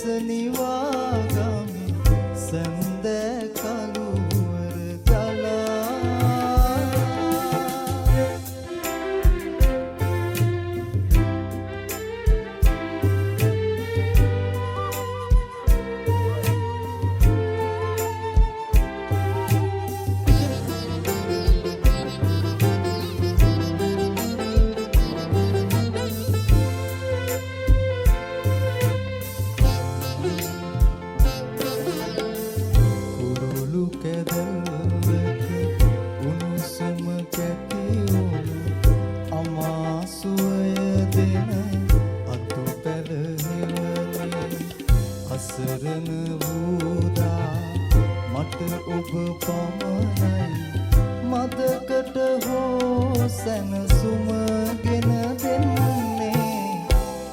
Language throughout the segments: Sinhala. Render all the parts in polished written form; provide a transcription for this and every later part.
නිවාගමි සඳ කළුවර ගලා අසරණ වූදා මට ඔබ පමණයි මදකට හෝ සැනසුම ගෙන දෙන්නේ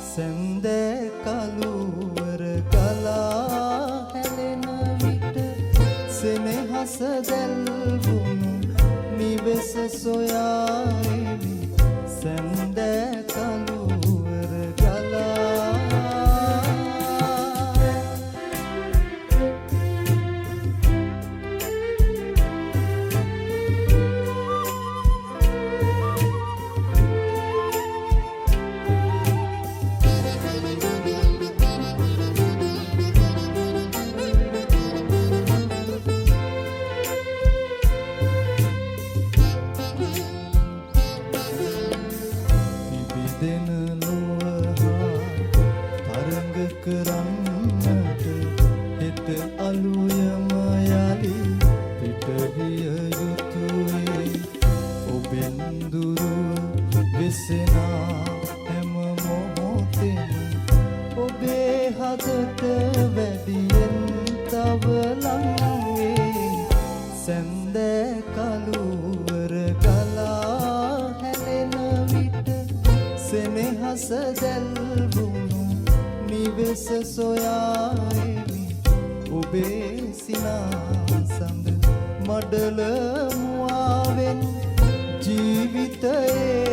සඳ කළුවර ගලා හැලෙන විට සෙනෙහස දැල්වුණු නිවෙස සොයා එමි සඳ කළුවර ගලා දෙන ලොවහා තරඟ කරන්නට හෙට අලුයම යලි පිටවිය යුතුයි ඔබෙන් දුරුව වෙසෙනා හැම මොහොතෙම ඔබේ හදට වැඩියෙන් තව ලංවේ සඳ කළුවර ගලා හැලෙන විට සෙනෙහස දැල්වුණු නිවෙස සොයා එමි ඔබේ සිනාසඳ මඩල මුවාවෙන් ජීවිතයේ